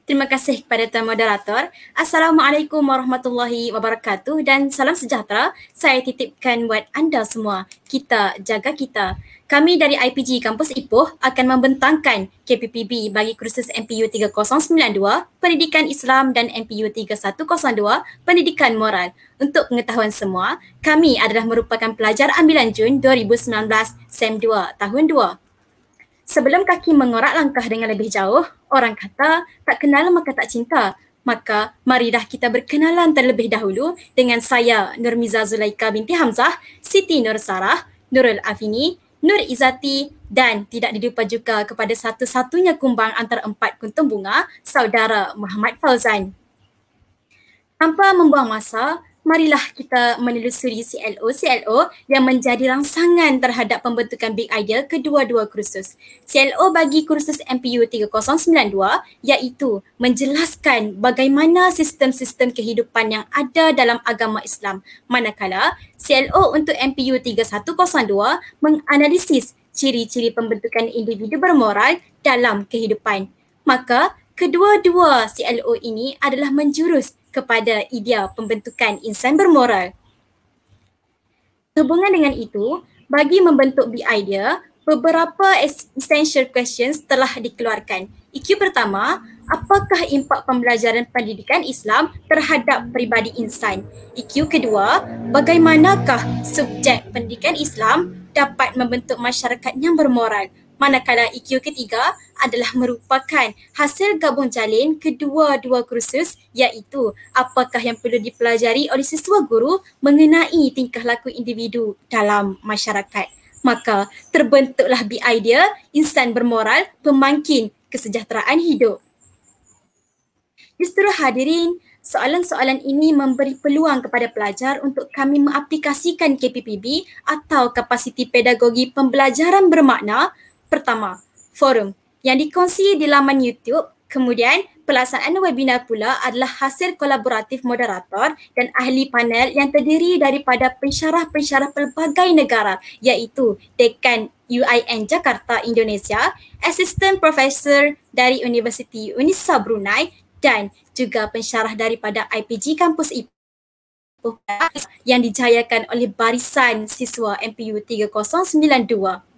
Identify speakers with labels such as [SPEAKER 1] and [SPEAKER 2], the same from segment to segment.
[SPEAKER 1] Terima kasih kepada Tuan Moderator. Assalamualaikum warahmatullahi wabarakatuh dan salam sejahtera. Saya titipkan buat anda semua. Kita jaga kita. Kami dari IPG Kampus Ipoh akan membentangkan KPPB bagi kursus MPU 3092, Pendidikan Islam dan MPU 3102, Pendidikan Moral. Untuk pengetahuan semua, kami adalah merupakan pelajar ambilan Jun 2019 SEM 2 tahun 2. Sebelum kaki mengorak langkah dengan lebih jauh, orang kata tak kenal maka tak cinta. Maka marilah kita berkenalan terlebih dahulu dengan saya Nurmiza Zulaika binti Hamzah, Siti Nur Sarah, Nurul Afini, Nur Izzati dan tidak dilupa juga kepada satu-satunya kumbang antara 4 kuntum bunga, saudara Muhammad Fauzan. Tanpa membuang masa, marilah kita menelusuri CLO yang menjadi rangsangan terhadap pembentukan Big Idea kedua-dua kursus. CLO bagi kursus MPU 3092 iaitu menjelaskan bagaimana sistem-sistem kehidupan yang ada dalam agama Islam. Manakala CLO untuk MPU 3102 menganalisis ciri-ciri pembentukan individu bermoral dalam kehidupan. Maka kedua-dua CLO ini adalah menjurus kepada idea pembentukan insan bermoral. Sehubungan dengan itu, bagi membentuk Big Idea, beberapa essential questions telah dikeluarkan. EQ pertama, apakah impak pembelajaran pendidikan Islam terhadap peribadi insan? EQ kedua, bagaimanakah subjek pendidikan Islam dapat membentuk masyarakat yang bermoral? Manakala EQ ketiga adalah merupakan hasil gabung jalin kedua-dua kursus iaitu apakah yang perlu dipelajari oleh siswa guru mengenai tingkah laku individu dalam masyarakat. Maka terbentuklah Big Idea insan bermoral pemangkin kesejahteraan hidup. Justrulah hadirin, soalan-soalan ini memberi peluang kepada pelajar untuk kami mengaplikasikan KPPB atau kapasiti pedagogi pembelajaran bermakna. Pertama, forum yang dikongsi di laman YouTube. Kemudian, pelaksanaan webinar pula adalah hasil kolaboratif moderator dan ahli panel yang terdiri daripada pensyarah-pensyarah pelbagai negara iaitu Dekan UIN Jakarta, Indonesia, Assistant Professor dari Universiti Unisa Brunei dan juga pensyarah daripada IPG Kampus Ipoh yang dijayakan oleh barisan siswa MPU 3092.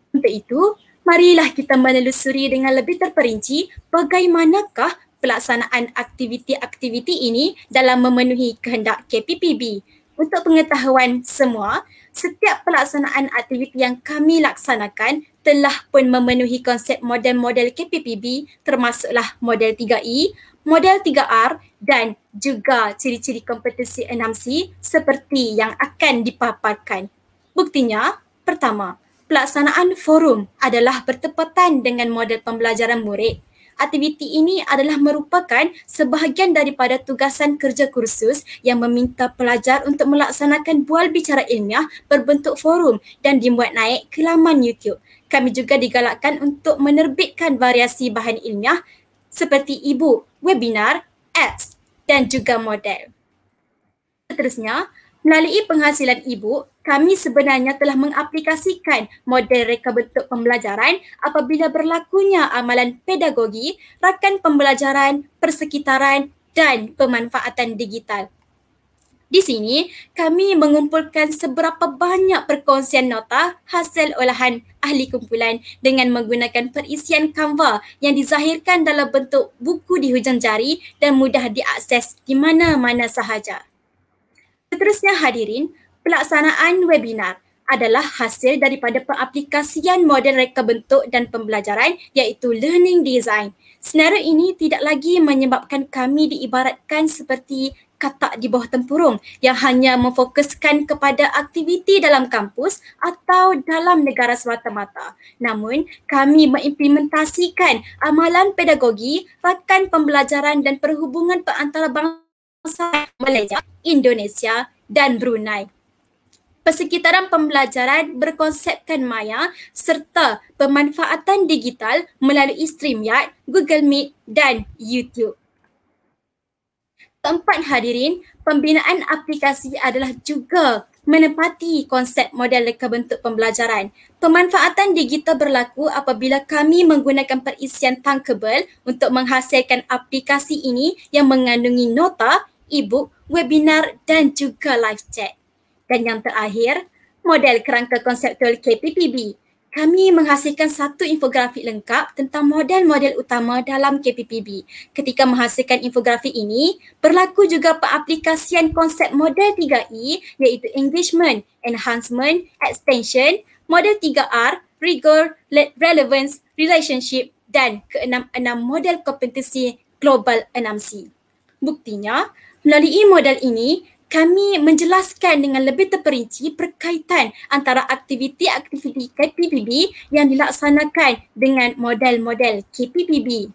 [SPEAKER 1] Untuk itu, marilah kita menelusuri dengan lebih terperinci bagaimanakah pelaksanaan aktiviti-aktiviti ini dalam memenuhi kehendak KPPB. Untuk pengetahuan semua, setiap pelaksanaan aktiviti yang kami laksanakan telah pun memenuhi konsep model-model KPPB termasuklah model 3E, model 3R dan juga ciri-ciri kompetensi 6C seperti yang akan dipaparkan. Buktinya, pertama, pelaksanaan forum adalah bertepatan dengan model pembelajaran murid. Aktiviti ini adalah merupakan sebahagian daripada tugasan kerja kursus yang meminta pelajar untuk melaksanakan bual bicara ilmiah berbentuk forum dan dimuat naik ke laman YouTube. Kami juga digalakkan untuk menerbitkan variasi bahan ilmiah seperti e-book, webinar, apps dan juga model. Seterusnya, melalui penghasilan e-book, kami sebenarnya telah mengaplikasikan model reka bentuk pembelajaran apabila berlakunya amalan pedagogi, rakan pembelajaran, persekitaran dan pemanfaatan digital. Di sini, kami mengumpulkan seberapa banyak perkongsian nota hasil olahan ahli kumpulan dengan menggunakan perisian Canva yang dizahirkan dalam bentuk buku di hujung jari dan mudah diakses di mana-mana sahaja. Seterusnya hadirin, pelaksanaan webinar adalah hasil daripada pengaplikasian model reka bentuk dan pembelajaran iaitu learning design. Senario ini tidak lagi menyebabkan kami diibaratkan seperti katak di bawah tempurung yang hanya memfokuskan kepada aktiviti dalam kampus atau dalam negara semata-mata. Namun, kami mengimplementasikan amalan pedagogi, rakan pembelajaran dan perhubungan antara bangsa Malaysia, Indonesia dan Brunei. Persekitaran pembelajaran berkonsepkan maya serta pemanfaatan digital melalui StreamYard, Google Meet dan YouTube. Keempat hadirin, pembinaan aplikasi adalah juga menepati konsep model reka bentuk pembelajaran. Pemanfaatan digital berlaku apabila kami menggunakan perisian tankable untuk menghasilkan aplikasi ini yang mengandungi nota, e-book, webinar dan juga live chat. Dan yang terakhir, model kerangka konseptual KPPB. Kami menghasilkan satu infografik lengkap tentang model-model utama dalam KPPB. Ketika menghasilkan infografik ini, berlaku juga pengaplikasian konsep model 3E iaitu engagement, enhancement, extension, model 3R, rigor, relevance, relationship dan ke-6 model kompetensi global 6C. Buktinya, melalui model ini, kami menjelaskan dengan lebih terperinci berkaitan antara aktiviti-aktiviti KPPB yang dilaksanakan dengan model-model KPPB.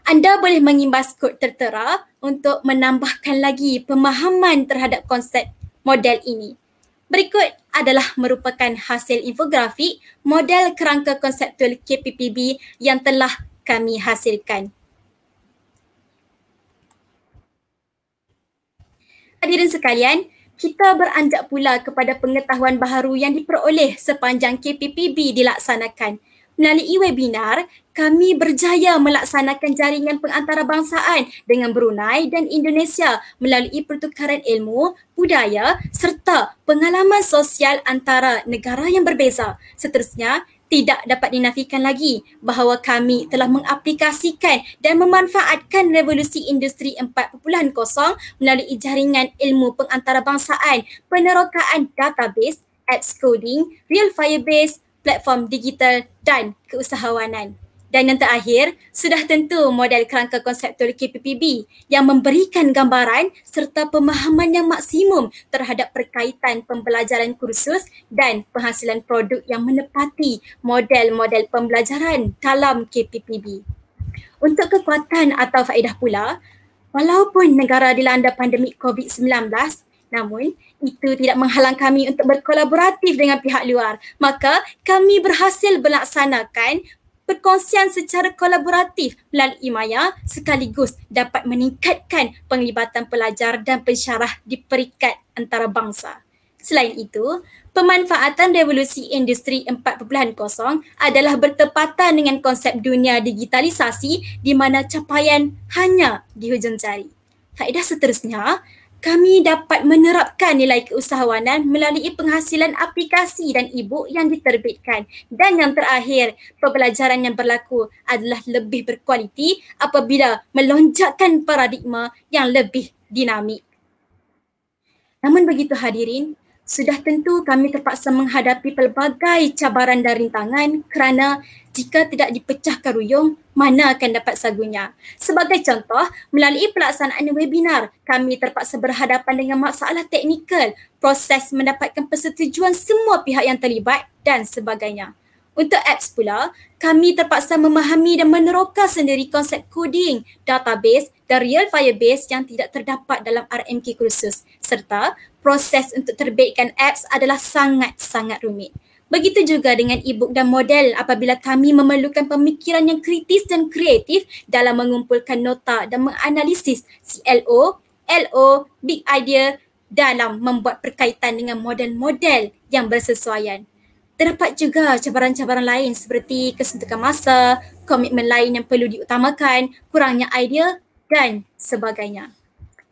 [SPEAKER 1] Anda boleh mengimbas kod tertera untuk menambahkan lagi pemahaman terhadap konsep model ini. Berikut adalah merupakan hasil infografik model kerangka konseptual KPPB yang telah kami hasilkan. Hadirin sekalian, kita beranjak pula kepada pengetahuan baharu yang diperoleh sepanjang KPPB dilaksanakan. Melalui webinar, kami berjaya melaksanakan jaringan pengantarabangsaan dengan Brunei dan Indonesia melalui pertukaran ilmu, budaya serta pengalaman sosial antara negara yang berbeza. Seterusnya, tidak dapat dinafikan lagi bahawa kami telah mengaplikasikan dan memanfaatkan revolusi industri 4.0 melalui jaringan ilmu pengantarabangsaaan, penerokaan database, apps coding, real Firebase, platform digital dan keusahawanan. Dan yang terakhir, sudah tentu model kerangka konseptual KPPB yang memberikan gambaran serta pemahaman yang maksimum terhadap perkaitan pembelajaran kursus dan penghasilan produk yang menepati model-model pembelajaran dalam KPPB. Untuk kekuatan atau faedah pula, walaupun negara dilanda pandemik COVID-19, namun, itu tidak menghalang kami untuk berkolaboratif dengan pihak luar. Maka, kami berhasil melaksanakan perkongsian secara kolaboratif melalui Maya sekaligus dapat meningkatkan penglibatan pelajar dan pensyarah di peringkat antarabangsa. Selain itu, pemanfaatan revolusi industri 4.0 adalah bertepatan dengan konsep dunia digitalisasi di mana capaian hanya di hujung jari. Faedah seterusnya, kami dapat menerapkan nilai keusahawanan melalui penghasilan aplikasi dan e-book yang diterbitkan. Dan yang terakhir, pembelajaran yang berlaku adalah lebih berkualiti apabila melonjakkan paradigma yang lebih dinamik. Namun begitu hadirin, sudah tentu kami terpaksa menghadapi pelbagai cabaran dan rintangan kerana jika tidak dipecahkan ruyung, mana akan dapat sagunya. Sebagai contoh, melalui pelaksanaan webinar, kami terpaksa berhadapan dengan masalah teknikal, proses mendapatkan persetujuan semua pihak yang terlibat dan sebagainya. Untuk apps pula, kami terpaksa memahami dan meneroka sendiri konsep coding, database dan real Firebase yang tidak terdapat dalam RMK kursus serta proses untuk terbitkan apps adalah sangat-sangat rumit. Begitu juga dengan e-book dan model apabila kami memerlukan pemikiran yang kritis dan kreatif dalam mengumpulkan nota dan menganalisis CLO, LO, big idea dalam membuat perkaitan dengan model-model yang bersesuaian. Terdapat juga cabaran-cabaran lain seperti kesuntukan masa, komitmen lain yang perlu diutamakan, kurangnya idea dan sebagainya.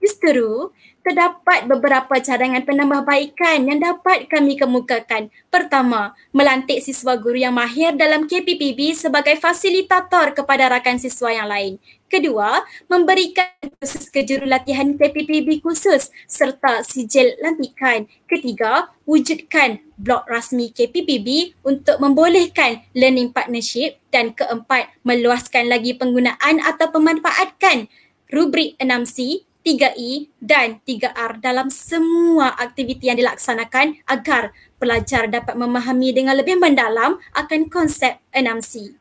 [SPEAKER 1] Justru, terdapat beberapa cadangan penambahbaikan yang dapat kami kemukakan. Pertama, melantik siswa guru yang mahir dalam KPPB sebagai fasilitator kepada rakan siswa yang lain. Kedua, memberikan kursus kejurulatihan KPPB khusus serta sijil lantikan. Ketiga, wujudkan blog rasmi KPPB untuk membolehkan learning partnership. Dan keempat, meluaskan lagi penggunaan atau pemanfaatkan rubrik 6C, 3E dan 3R dalam semua aktiviti yang dilaksanakan agar pelajar dapat memahami dengan lebih mendalam akan konsep 6C.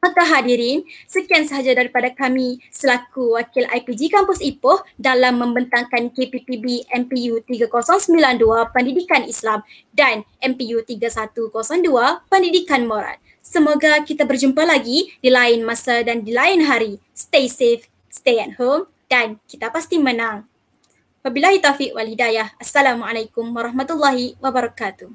[SPEAKER 1] Maka hadirin, sekian sahaja daripada kami selaku wakil IPG Kampus Ipoh dalam membentangkan KPPB MPU 3092 Pendidikan Islam dan MPU 3102 Pendidikan Moral. Semoga kita berjumpa lagi di lain masa dan di lain hari. Stay safe, stay at home dan kita pasti menang. Wabillahi taufiq wal hidayah. Assalamualaikum warahmatullahi wabarakatuh.